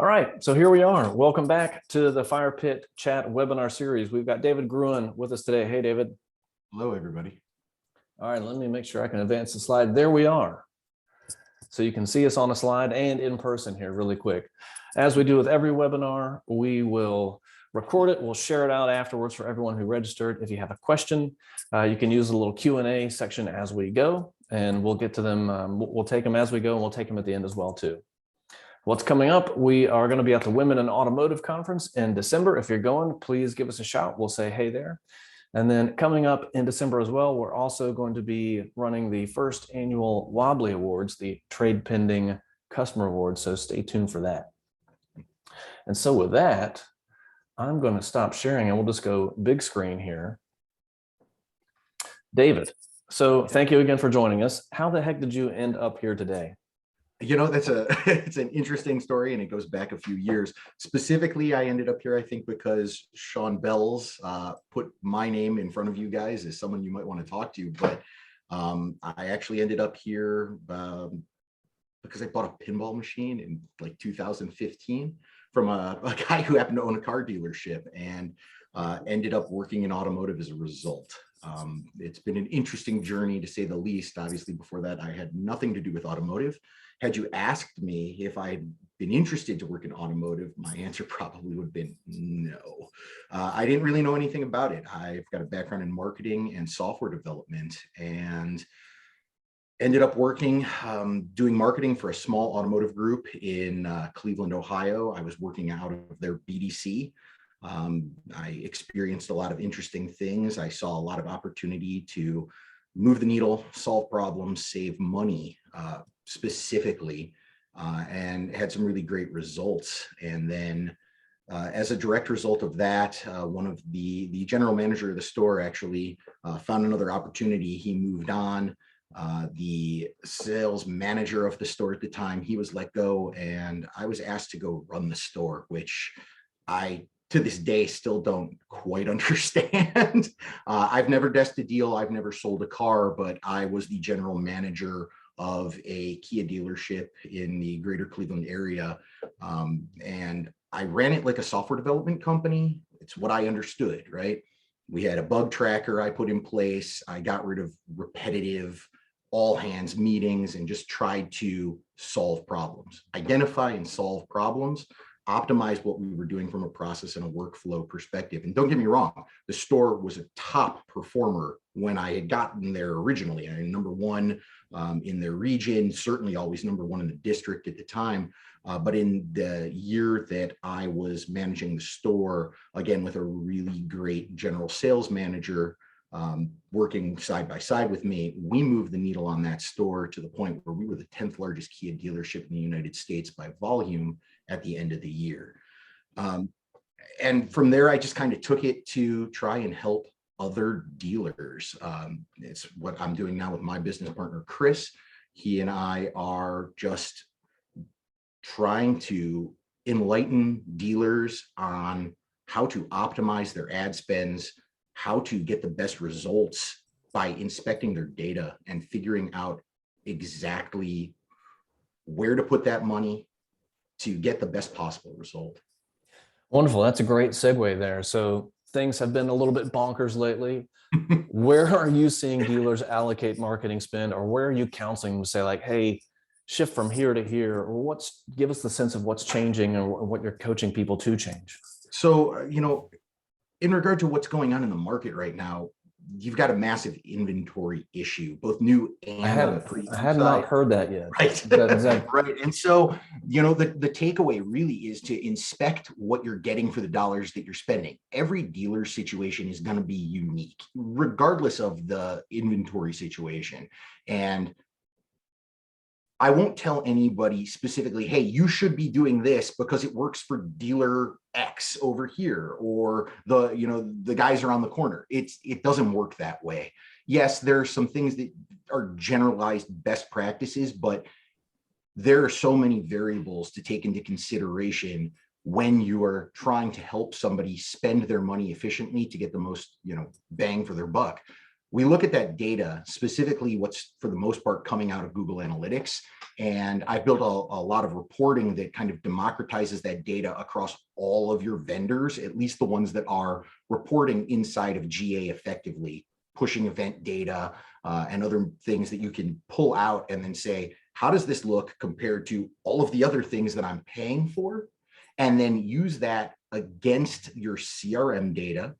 All right, so here we are. Welcome back to the Fire Pit Chat webinar series. We've got David Gruhin with us today. Hey, David. Hello, everybody. All right, let me make sure I can advance the slide. There we are. So you can see us on a slide and in person here really quick. As we do with every webinar, we will record it. We'll share it out afterwards for everyone who registered. If you have a question, you can use the little Q&A section as we go, and we'll get to them. We'll take them as we go, and we'll take them at the end as well, too. What's coming up? We are going to be at the Women in Automotive Conference in December. If you're going, please give us a shout. We'll say hey there. And then coming up in December as well, we're also going to be running the first annual Wobbly Awards, the TradePending Customer Awards. So stay tuned for that. And so with that, I'm going to stop sharing and we'll just go big screen here. David, so thank you again for joining us. How the heck did you end up here today? You know, it's an interesting story, and it goes back a few years. Specifically, I ended up here, I think, because Sean Bells put my name in front of you guys as someone you might want to talk to. But I actually ended up here because I bought a pinball machine in like 2015 from a guy who happened to own a car dealership, and ended up working in automotive as a result. It's been an interesting journey, to say the least. Obviously, before that, I had nothing to do with automotive. Had you asked me if I had been interested to work in automotive, my answer probably would have been no. I didn't really know anything about it. I've got a background in marketing and software development, and ended up working, doing marketing for a small automotive group in Cleveland, Ohio. I was working out of their BDC. I experienced a lot of interesting things. I saw a lot of opportunity to move the needle, solve problems, save money specifically, and had some really great results. And then as a direct result of that, one of the general manager of the store actually found another opportunity. He moved on. The sales manager of the store at the time, he was let go, and I was asked to go run the store, which I to this day still don't quite understand. I've never desked a deal, I've never sold a car, but I was the general manager of a Kia dealership in the greater Cleveland area. And I ran it like a software development company. It's what I understood, right? We had a bug tracker I put in place. I got rid of repetitive all hands meetings and just tried to solve problems, identify and solve problems, optimize what we were doing from a process and a workflow perspective. And don't get me wrong, the store was a top performer when I had gotten there originally. I mean, number one in their region, certainly always number one in the district at the time. But in the year that I was managing the store, again, with a really great general sales manager working side by side with me, we moved the needle on that store to the point where we were the 10th largest Kia dealership in the United States by volume at the end of the year. And from there, I just kind of took it to try and help other dealers. It's what I'm doing now with my business partner, Chris. He and I are just trying to enlighten dealers on how to optimize their ad spends, how to get the best results by inspecting their data and figuring out exactly where to put that money to get the best possible result. Wonderful. That's a great segue there. So things have been a little bit bonkers lately. Where are you seeing dealers allocate marketing spend, or where are you counseling them to say like, hey, shift from here to here, or give us the sense of what's changing and what you're coaching people to change? So, you know, in regard to what's going on in the market right now, you've got a massive inventory issue, both new and I have not heard that yet. Right. Right. And so, you know, the takeaway really is to inspect what you're getting for the dollars that you're spending. Every dealer situation is going to be unique, regardless of the inventory situation. And I won't tell anybody specifically, hey, you should be doing this because it works for dealer X over here, or the guys around the corner. It doesn't work that way. Yes, there are some things that are generalized best practices, but there are so many variables to take into consideration when you are trying to help somebody spend their money efficiently to get the most, bang for their buck. we look at that data, specifically what's for the most part coming out of Google Analytics. And I built a lot of reporting that kind of democratizes that data across all of your vendors, at least the ones that are reporting inside of GA effectively, pushing event data and other things that you can pull out and then say, how does this look compared to all of the other things that I'm paying for? And then use that against your CRM data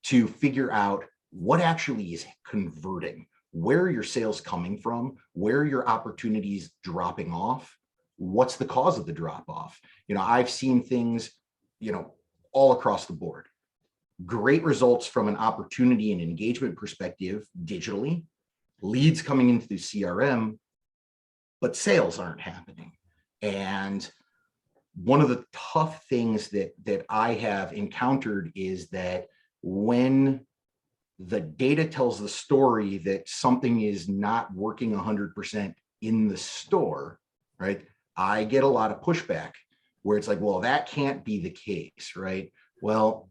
to figure out what actually is converting, where are your sales coming from, where are your opportunities dropping off, what's the cause of the drop off. I've seen things, all across the board. Great results from an opportunity and engagement perspective digitally, leads coming into the CRM, but sales aren't happening. And one of the tough things that I have encountered is that when the data tells the story that something is not working 100% in the store, right? I get a lot of pushback where it's like, well, that can't be the case, right? Well,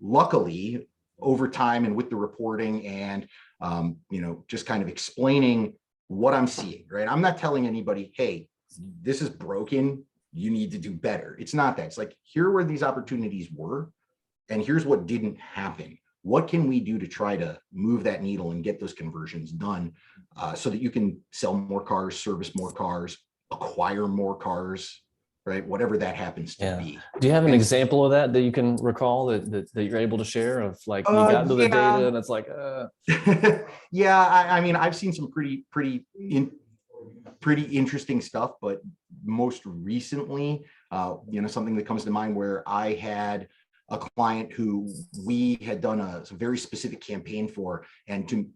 luckily over time and with the reporting and, just kind of explaining what I'm seeing, right? I'm not telling anybody, hey, this is broken, you need to do better. It's not that. It's like, here are where these opportunities were, and here's what didn't happen. What can we do to try to move that needle and get those conversions done so that you can sell more cars, service more cars, acquire more cars, right? Whatever that happens to be. Do you have an example of that you can recall that you're able to share of like you got into the data and it's like, Yeah, I mean, I've seen some pretty interesting stuff, but most recently, something that comes to mind where I had a client who we had done a very specific campaign for, and to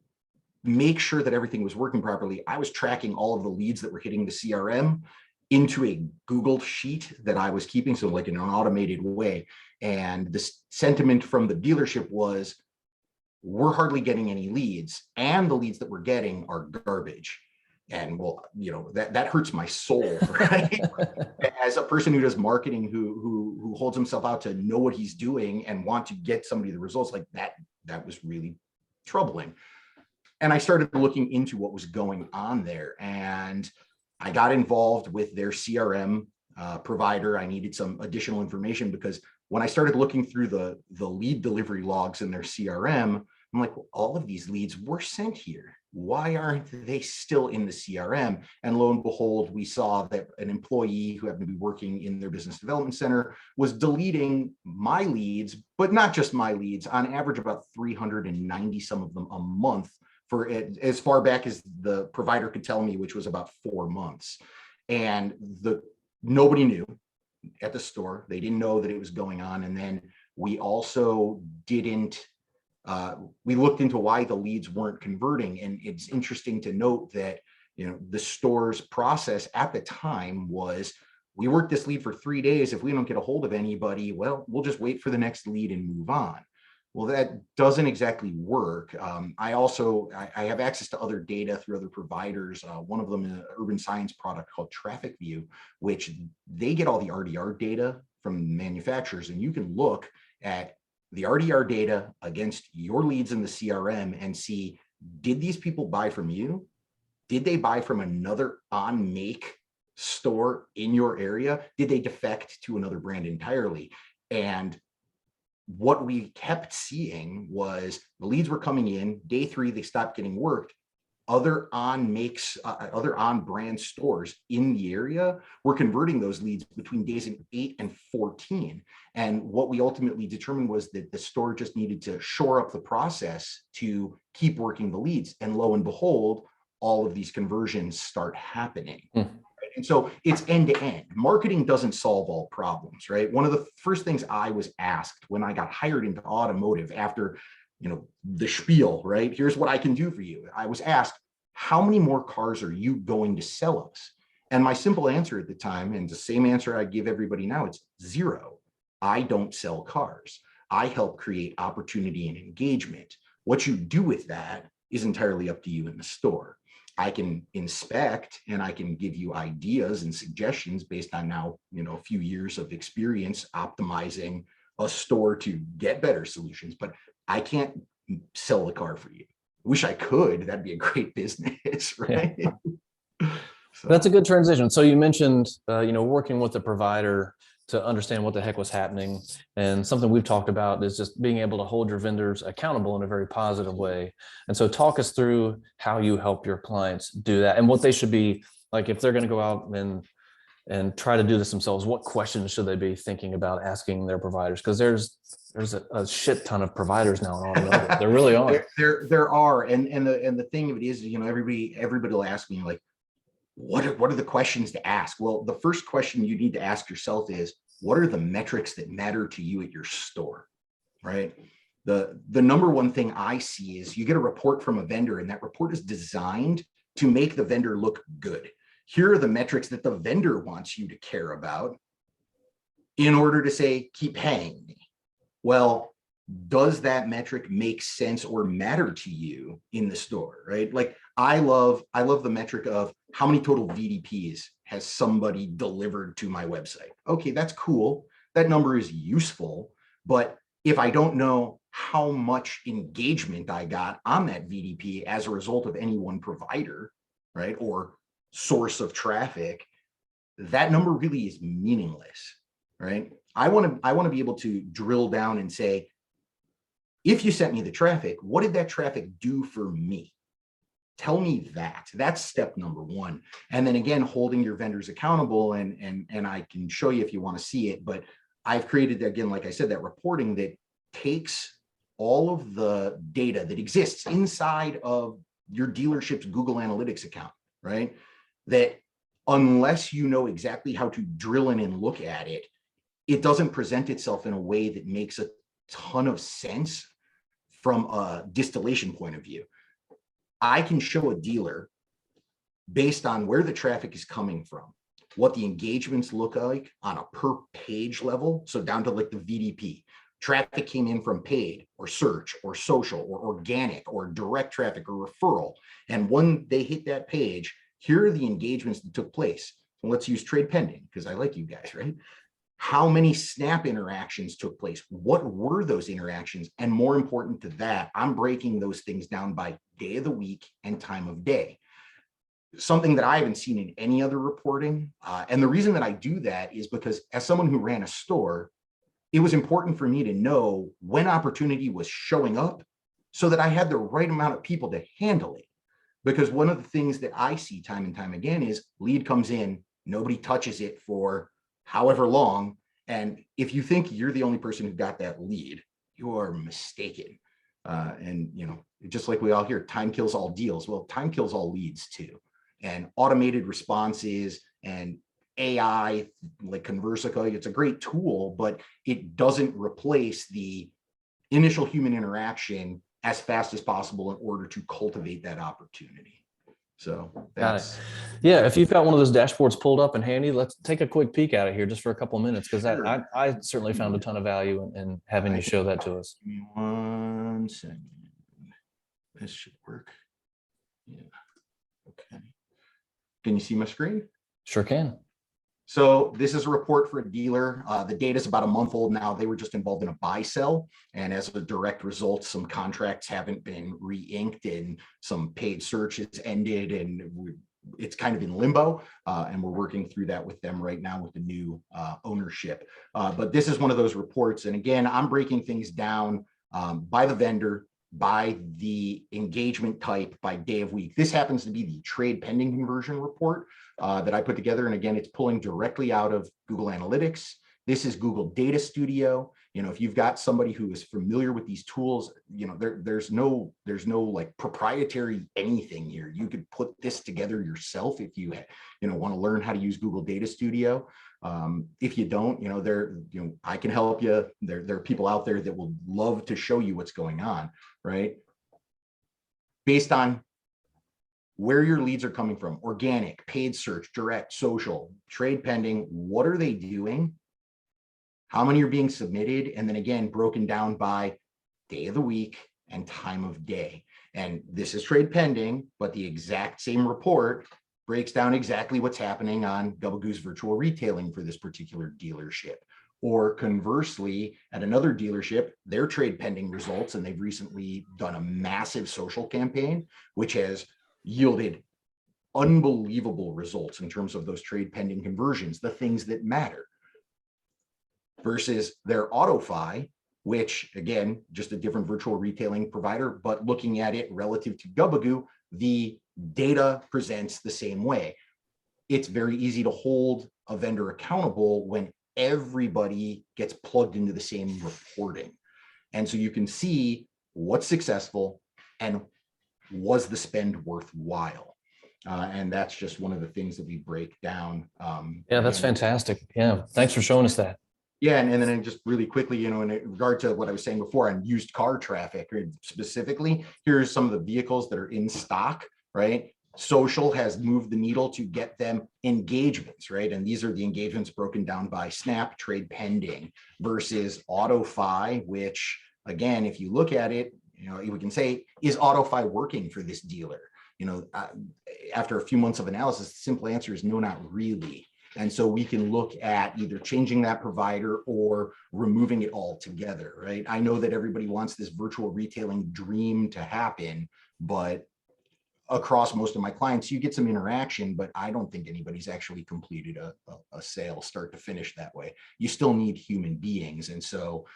make sure that everything was working properly, I was tracking all of the leads that were hitting the CRM into a Google sheet that I was keeping, so like in an automated way. And the sentiment from the dealership was, we're hardly getting any leads, and the leads that we're getting are garbage. And well, that hurts my soul, right? As a person who does marketing, who holds himself out to know what he's doing and want to get somebody the results like that, that was really troubling. And I started looking into what was going on there, and I got involved with their CRM provider. I needed some additional information because when I started looking through the lead delivery logs in their CRM, I'm like, well, all of these leads were sent here. Why aren't they still in the CRM? And lo and behold, we saw that an employee who happened to be working in their business development center was deleting my leads, but not just my leads, on average about 390 some of them a month, for as far back as the provider could tell me, which was about 4 months. And nobody knew at the store. They didn't know that it was going on. And then we also didn't, we looked into why the leads weren't converting. And it's interesting to note that, the store's process at the time was, we worked this lead for 3 days. If we don't get a hold of anybody, well, we'll just wait for the next lead and move on. Well, that doesn't exactly work. I have access to other data through other providers. One of them is an urban science product called Traffic View, which they get all the RDR data from manufacturers, and you can look at the RDR data against your leads in the CRM and see, did these people buy from you? Did they buy from another on-make store in your area? Did they defect to another brand entirely? And what we kept seeing was the leads were coming in. Day 3, they stopped getting worked. Other on-brand stores in the area were converting those leads between days 8 and 14. And what we ultimately determined was that the store just needed to shore up the process to keep working the leads. And lo and behold, all of these conversions start happening. And so it's end to end. Marketing doesn't solve all problems, right? One of the first things I was asked when I got hired into automotive after, the spiel, right? Here's what I can do for you. I was asked, how many more cars are you going to sell us? And my simple answer at the time, and the same answer I give everybody now, it's 0. I don't sell cars. I help create opportunity and engagement. What you do with that is entirely up to you in the store. I can inspect and I can give you ideas and suggestions based on now, a few years of experience optimizing a store to get better solutions, but I can't sell the car for you. Wish I could. That'd be a great business, right? Yeah. So, That's a good transition. So you mentioned, working with the provider to understand what the heck was happening. And something we've talked about is just being able to hold your vendors accountable in a very positive way. And so talk us through how you help your clients do that and what they should be like if they're going to go out and try to do this themselves. What questions should they be thinking about asking their providers? Because there's a shit ton of providers now in automotive. There really are. there are, and the thing of it is, everybody will ask me like, what are the questions to ask? Well, the first question you need to ask yourself is, what are the metrics that matter to you at your store, right? The number one thing I see is you get a report from a vendor, and that report is designed to make the vendor look good. Here are the metrics that the vendor wants you to care about in order to say, keep paying me. Well, does that metric make sense or matter to you in the store, right? Like I love the metric of how many total VDPs has somebody delivered to my website. Okay, that's cool. That number is useful, but if I don't know how much engagement I got on that VDP as a result of any one provider, right, or source of traffic, that number really is meaningless, right? I want to be able to drill down and say, if you sent me the traffic, what did that traffic do for me? Tell me that. That's step number one. And then again, holding your vendors accountable, and I can show you if you want to see it, but I've created, again, like I said, that reporting that takes all of the data that exists inside of your dealership's Google Analytics account, right? That unless you know exactly how to drill in and look at it, it doesn't present itself in a way that makes a ton of sense from a distillation point of view. I can show a dealer based on where the traffic is coming from, what the engagements look like on a per page level. So down to like the VDP, traffic came in from paid or search or social or organic or direct traffic or referral. And when they hit that page, here are the engagements that took place. So let's use TradePending because I like you guys, right? How many snap interactions took place? What were those interactions? And more important to that, I'm breaking those things down by day of the week and time of day. Something that I haven't seen in any other reporting. And the reason that I do that is because as someone who ran a store, it was important for me to know when opportunity was showing up so that I had the right amount of people to handle it. Because one of the things that I see time and time again is lead comes in, nobody touches it for however long. And if you think you're the only person who got that lead, you are mistaken. And just like we all hear, time kills all deals. Well, time kills all leads too. And automated responses and AI like Conversica, it's a great tool, but it doesn't replace the initial human interaction as fast as possible in order to cultivate that opportunity. So that's, yeah. If you've got one of those dashboards pulled up and handy, let's take a quick peek at it here just for a couple of minutes, because sure. I certainly found a ton of value in having you show that to us. Give me 1 second. This should work. Yeah. Okay. Can you see my screen? Sure can. So this is a report for a dealer. The data is about a month old now. They were just involved in a buy sell. And as a direct result, some contracts haven't been re-inked and some paid searches ended, and it's kind of in limbo. And we're working through that with them right now with the new ownership. But this is one of those reports. And again, I'm breaking things down by the vendor, by the engagement type, by day of week. This happens to be the TradePending conversion report that I put together. And again, it's pulling directly out of Google Analytics. This is Google Data Studio. If you've got somebody who is familiar with these tools, there's no like proprietary anything here. You could put this together yourself if you want to learn how to use Google Data Studio. If you don't, I can help you. There are people out there that will love to show you what's going on, right? Based on where your leads are coming from, organic, paid search, direct, social, TradePending, what are they doing? How many are being submitted? And then again, broken down by day of the week and time of day. And this is TradePending, but the exact same report breaks down exactly what's happening on Double Goose Virtual Retailing for this particular dealership, Or conversely, at another dealership, their trade pending results, and they've recently done a massive social campaign, which has yielded unbelievable results in terms of those trade pending conversions, the things that matter, versus their AutoFi, which again, just a different virtual retailing provider, but looking at it relative to Gubagoo, the data presents the same way. It's very easy to hold a vendor accountable when everybody gets plugged into the same reporting. And so you can see what's successful and was the spend worthwhile. And that's just one of the things that we break down. Yeah, that's fantastic. Yeah, thanks for showing us that. Yeah, and then just really quickly, in regard to what I was saying before on used car traffic, specifically, here's some of the vehicles that are in stock, right? Social has moved the needle to get them engagements, right? And these are the engagements broken down by Snap, TradePending versus AutoFi, which again, if you look at it, we can say, is AutoFi working for this dealer? After a few months of analysis, the simple answer is no, not really. And so we can look at either changing that provider or removing it altogether, right? I know that everybody wants this virtual retailing dream to happen, but across most of my clients, you get some interaction, but I don't think anybody's actually completed a sale start to finish that way. You still need human beings. And so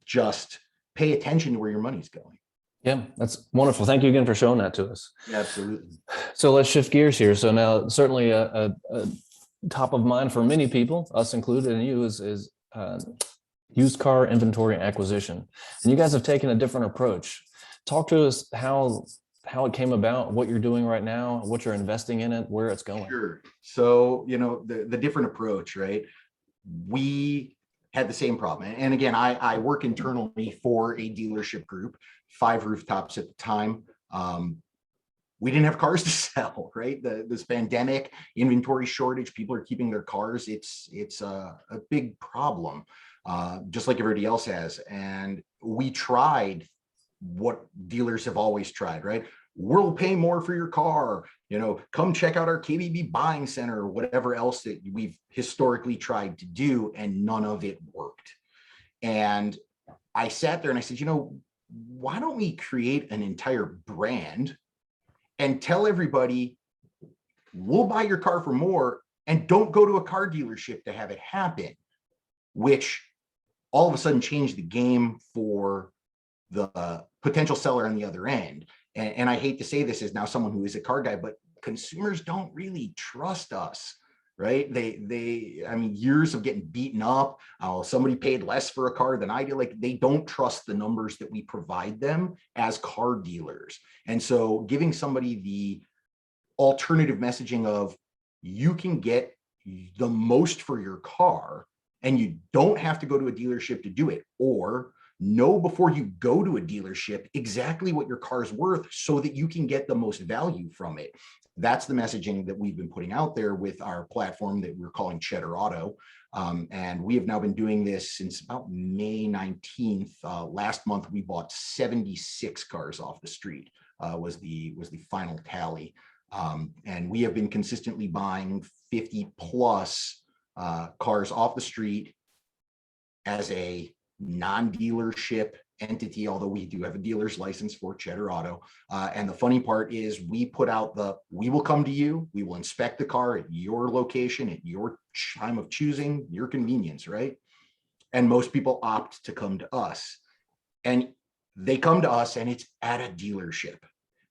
just pay attention to where your money's going. Yeah, that's wonderful. Thank you again for showing that to us. Yeah, absolutely. So let's shift gears here. So now certainly a top of mind for many people, us included, and you, is used car inventory acquisition. And you guys have taken a different approach. Talk to us how it came about, what you're doing right now, what you're investing in it, where it's going. Sure. So, the different approach, right? We had the same problem. And again, I work internally for a dealership group, 5 rooftops at the time. We didn't have cars to sell, right? This pandemic, inventory shortage, people are keeping their cars. It's a big problem, just like everybody else has. And we tried what dealers have always tried, right? We'll pay more for your car, come check out our KBB buying center or whatever else that we've historically tried to do, and none of it worked. And I sat there and I said, why don't we create an entire brand and tell everybody, we'll buy your car for more, and don't go to a car dealership to have it happen, which all of a sudden changed the game for the potential seller on the other end. And I hate to say this as now someone who is a car guy, but consumers don't really trust us, right? I mean, years of getting beaten up. Somebody paid less for a car than I do. Like, they don't trust the numbers that we provide them as car dealers. And so giving somebody the alternative messaging of, you can get the most for your car and you don't have to go to a dealership to do it, or know before you go to a dealership exactly what your car is worth so that you can get the most value from it. That's the messaging that we've been putting out there with our platform that we're calling Cheddar Auto. And we have now been doing this since about May 19th. Last month, we bought 76 cars off the street, was the final tally. And we have been consistently buying 50 plus cars off the street as a non-dealership entity, although we do have a dealer's license for Cheddar Auto. And the funny part is we put out we will come to you, we will inspect the car at your location, at your time of choosing, your convenience, right? And most people opt to come to us. And they come to us and it's at a dealership.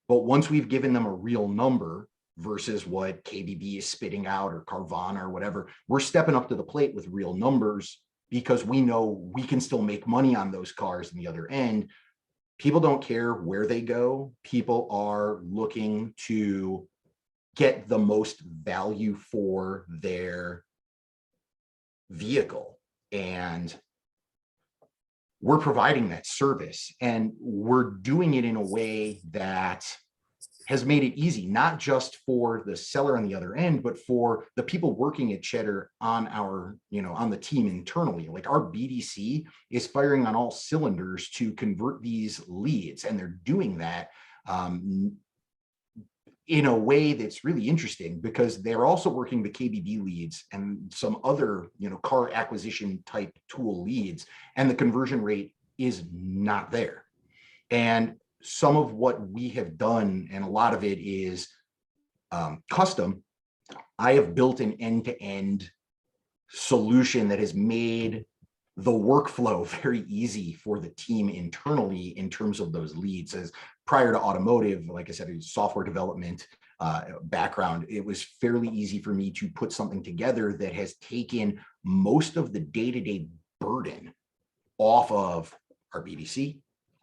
But once we've given them a real number versus what KBB is spitting out, or Carvana or whatever, we're stepping up to the plate with real numbers, because we know we can still make money on those cars on the other end. People don't care where they go. People are looking to get the most value for their vehicle. And we're providing that service, and we're doing it in a way that has made it easy, not just for the seller on the other end, but for the people working at Cheddar on our, on the team internally. Like, our BDC is firing on all cylinders to convert these leads, and they're doing that in a way that's really interesting because they're also working the KBB leads and some other, car acquisition type tool leads, and the conversion rate is not there. And some of what we have done, and a lot of it is custom, I have built an end-to-end solution that has made the workflow very easy for the team internally in terms of those leads. As prior to automotive, like I said, it was software development background, it was fairly easy for me to put something together that has taken most of the day-to-day burden off of our BDC,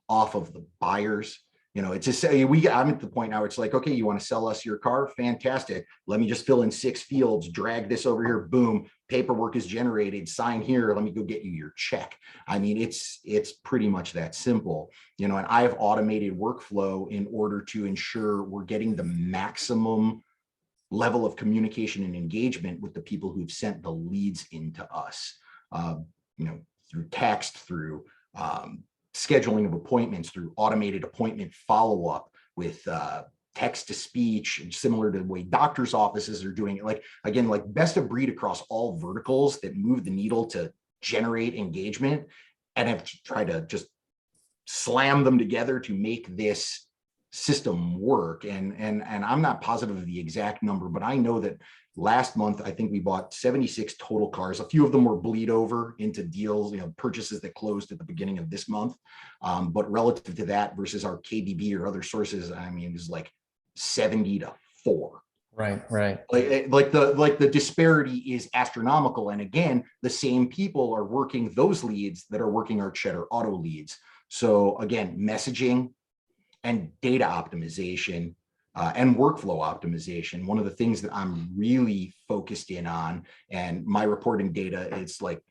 off of the buyers. It's just, I'm at the point now, it's like, okay, you want to sell us your car? Fantastic. Let me just fill in 6 fields, drag this over here, boom, paperwork is generated, sign here, let me go get you your check. I mean, it's pretty much that simple, and I have automated workflow in order to ensure we're getting the maximum level of communication and engagement with the people who've sent the leads into us, through text, through scheduling of appointments, through automated appointment follow-up with text to speech, similar to the way doctors' offices are doing it. Like, again, like best of breed across all verticals that move the needle to generate engagement, and have tried to just slam them together to make this system work. And I'm not positive of the exact number, but I know that last month, I think we bought 76 total cars. A few of them were bleed over into deals, purchases that closed at the beginning of this month. But relative to that versus our KBB or other sources, I mean, it's like 70 to 4. Right. Like the disparity is astronomical. And again, the same people are working those leads that are working our Cheddar Auto leads. So again, messaging and data optimization and workflow optimization. One of the things that I'm really focused in on, and my reporting data,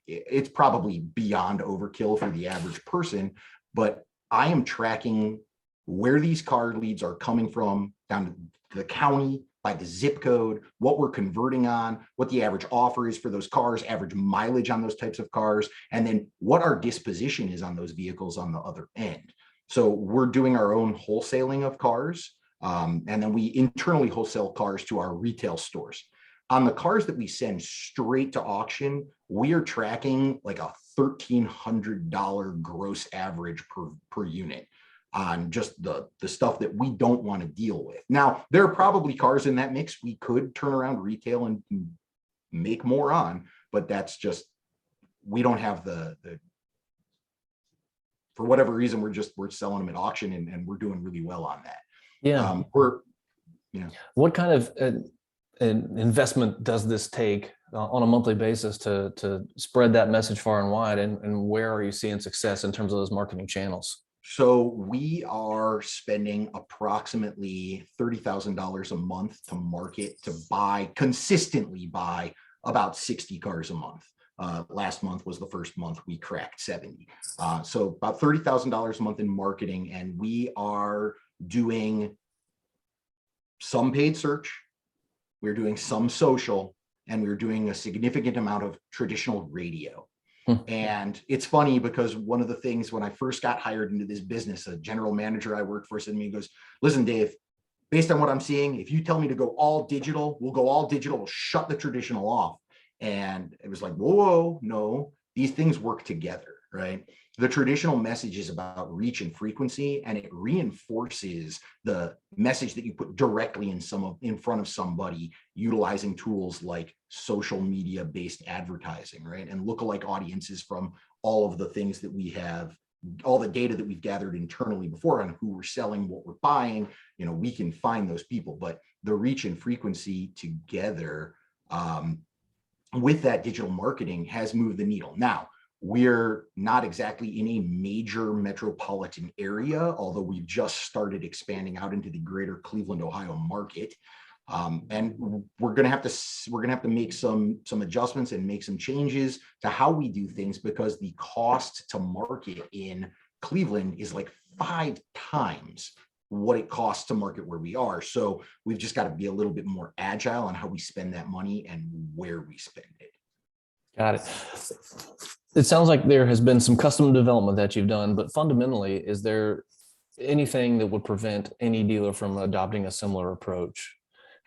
it's probably beyond overkill for the average person, but I am tracking where these car leads are coming from down to the county, by the zip code, what we're converting on, what the average offer is for those cars, average mileage on those types of cars, and then what our disposition is on those vehicles on the other end. So we're doing our own wholesaling of cars, and then we internally wholesale cars to our retail stores. On the cars that we send straight to auction, we are tracking like a $1,300 gross average per unit on just the stuff that we don't want to deal with. Now, there are probably cars in that mix we could turn around retail and make more on, but that's just, we don't have the for whatever reason, we're selling them at auction, and we're doing really well on that. Yeah. What kind of investment does this take on a monthly basis to spread that message far and wide? And where are you seeing success in terms of those marketing channels? So we are spending approximately $30,000 a month to market, to consistently buy about 60 cars a month. Last month was the first month we cracked 70. So about $30,000 a month in marketing, and we are doing some paid search, we're doing some social, and we're doing a significant amount of traditional radio. And it's funny because one of the things when I first got hired into this business, a general manager I worked for said to me, he goes, "Listen, Dave, based on what I'm seeing, if you tell me to go all digital, we'll go all digital, we'll shut the traditional off." And it was like, whoa, no, these things work together, right? The traditional message is about reach and frequency, and it reinforces the message that you put directly in front of somebody utilizing tools like social media based advertising, right? And lookalike audiences from all of the things that we have, all the data that we've gathered internally before on who we're selling, what we're buying, we can find those people. But the reach and frequency together with that digital marketing has moved the needle. Now, we're not exactly in a major metropolitan area, although we've just started expanding out into the greater Cleveland, Ohio market. And we're going to have to make some adjustments and make some changes to how we do things, because the cost to market in Cleveland is like 5 times what it costs to market where we are. So we've just got to be a little bit more agile on how we spend that money and where we spend it. Got it. It sounds like there has been some custom development that you've done, but fundamentally, is there anything that would prevent any dealer from adopting a similar approach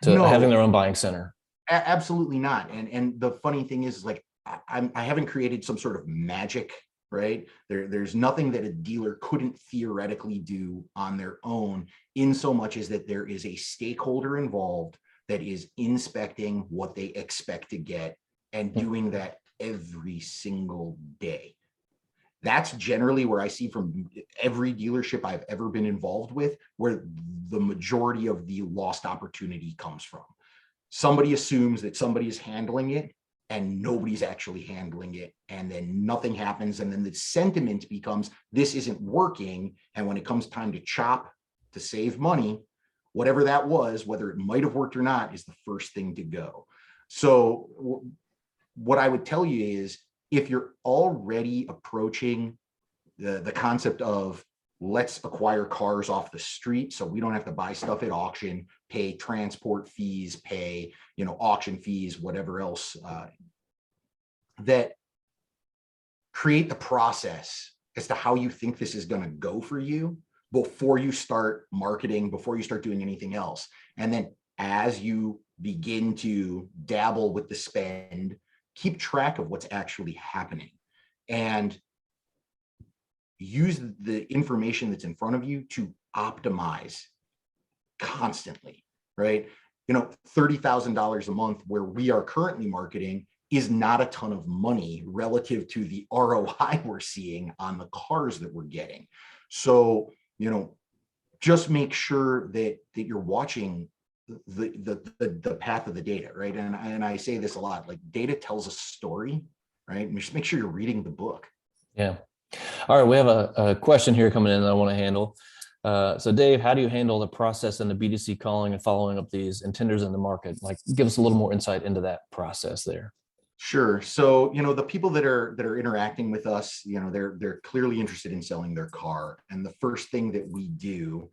to No, having their own buying center. absolutely not. And the funny thing is, like, I haven't created some sort of magic, right? There's nothing that a dealer couldn't theoretically do on their own, in so much as that there is a stakeholder involved that is inspecting what they expect to get and doing that every single day. That's generally where I see from every dealership I've ever been involved with, where the majority of the lost opportunity comes from. Somebody assumes that somebody is handling it and nobody's actually handling it, and then nothing happens, and then the sentiment becomes, this isn't working. And when it comes time to chop to save money, whatever that was, whether it might have worked or not, is the first thing to go. So what I would tell you is, if you're already approaching the concept of, let's acquire cars off the street so we don't have to buy stuff at auction, pay transport fees, pay, auction fees, whatever else, that create the process as to how you think this is going to go for you before you start marketing, before you start doing anything else. And then as you begin to dabble with the spend, keep track of what's actually happening and use the information that's in front of you to optimize constantly, right? $30,000 a month where we are currently marketing is not a ton of money relative to the ROI we're seeing on the cars that we're getting. So, just make sure that you're watching the path of the data, right? And I say this a lot, like, data tells a story, right? And just make sure you're reading the book. Yeah. All right. We have a question here coming in that I want to handle. So Dave, how do you handle the process and the B2C calling and following up these intenders in the market? Like, give us a little more insight into that process there. Sure. So, the people that are interacting with us, they're clearly interested in selling their car. And the first thing that we do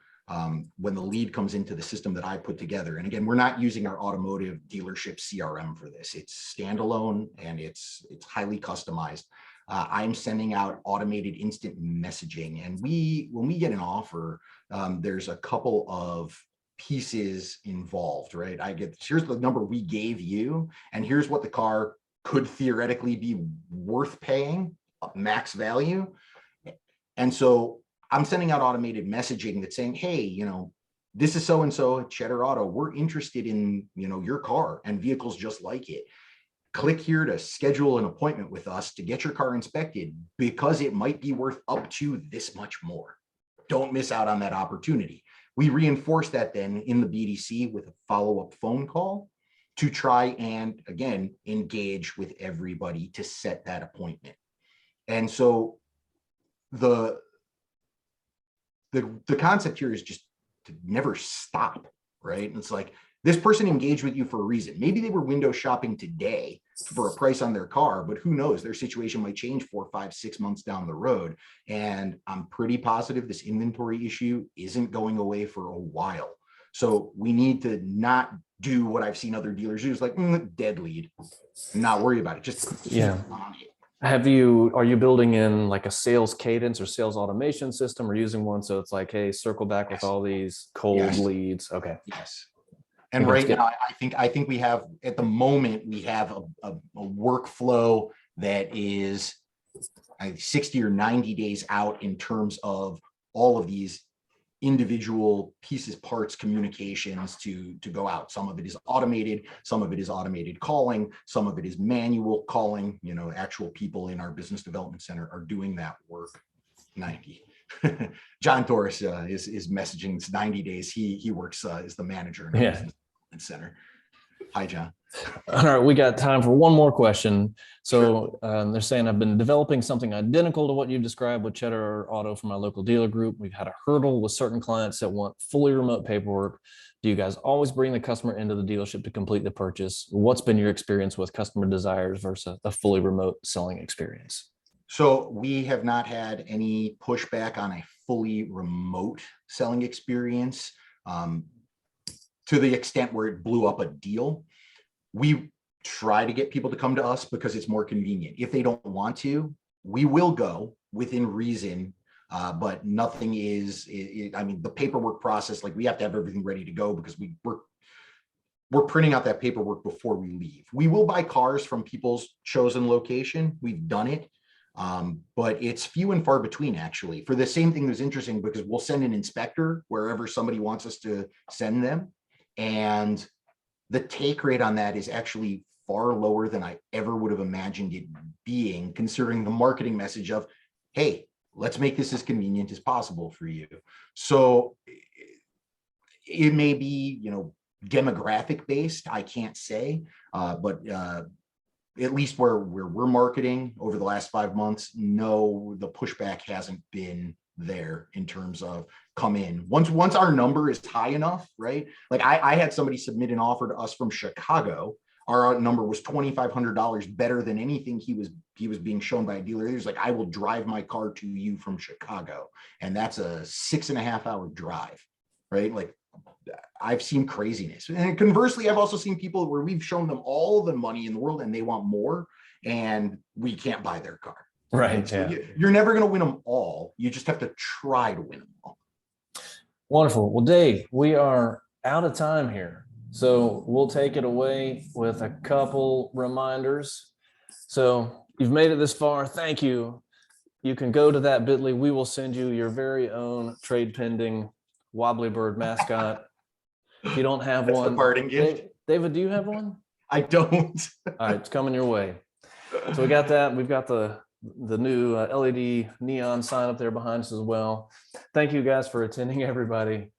when the lead comes into the system that I put together, and again, we're not using our automotive dealership CRM for this. It's standalone and it's highly customized. I'm sending out automated instant messaging, and when we get an offer, there's a couple of pieces involved, right? Here's the number we gave you, and here's what the car could theoretically be worth paying, max value. And so I'm sending out automated messaging that's saying, hey, this is so-and-so at Cheddar Auto. We're interested in, your car and vehicles just like it. Click here to schedule an appointment with us to get your car inspected, because it might be worth up to this much more. Don't miss out on that opportunity. We reinforce that then in the BDC with a follow-up phone call to try and, again, engage with everybody to set that appointment. And so the concept here is just to never stop, right? And it's like, this person engaged with you for a reason. Maybe they were window shopping today for a price on their car, but who knows? Their situation might change 4, 5, 6 months down the road. And I'm pretty positive this inventory issue isn't going away for a while. So we need to not do what I've seen other dealers do. It's like, dead lead, not worry about it. Just keep on it. Are you building in like a sales cadence or sales automation system, or using one so it's like, hey, circle back with all these cold leads? Okay. Yes. And right now, I think we have, at the moment, we have a workflow that is 60 or 90 days out in terms of all of these individual pieces, parts, communications to go out. Some of it is automated, some of it is automated calling, some of it is manual calling. Actual people in our business development center are doing that work. 90. John Torres is messaging. It's 90 days. He works as the manager in our business development center. Hi, John. All right, we got time for one more question. So they're saying, I've been developing something identical to what you described with Cheddar Auto for my local dealer group. We've had a hurdle with certain clients that want fully remote paperwork. Do you guys always bring the customer into the dealership to complete the purchase? What's been your experience with customer desires versus a fully remote selling experience? So we have not had any pushback on a fully remote selling experience to the extent where it blew up a deal. We try to get people to come to us because it's more convenient. If they don't want to, we will go within reason but nothing is, I mean, the paperwork process, like we have to have everything ready to go because we're printing out that paperwork before we leave. We will buy cars from people's chosen location. We've done it. But it's few and far between, actually. For the same thing that's interesting, because we'll send an inspector wherever somebody wants us to send them. And the take rate on that is actually far lower than I ever would have imagined it being, considering the marketing message of, hey, let's make this as convenient as possible for you. So it may be, demographic based, I can't say, but at least where we're marketing over the last 5 months, no, the pushback hasn't been there in terms of come in. Once our number is high enough, right? Like I had somebody submit an offer to us from Chicago. Our number was $2,500 better than anything he was being shown by a dealer. He was like, I will drive my car to you from Chicago. And that's a 6.5 hour drive, right? Like I've seen craziness. And conversely, I've also seen people where we've shown them all the money in the world and they want more and we can't buy their car. Right. So Yeah. You're never going to win them all. You just have to try to win them all. Wonderful. Well, Dave, we are out of time here. So we'll take it away with a couple reminders. So you've made it this far. Thank you. You can go to that bit.ly. We will send you your very own TradePending Wobbly Bird mascot. If you don't have That's one, the parting gift. David, do you have one? I don't. All right, it's coming your way. So we got that. We've got the new LED neon sign up there behind us as well. Thank you guys for attending, everybody.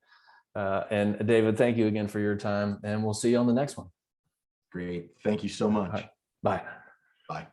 And David, thank you again for your time, and we'll see you on the next one. Great. Thank you so much. Right. Bye. Bye.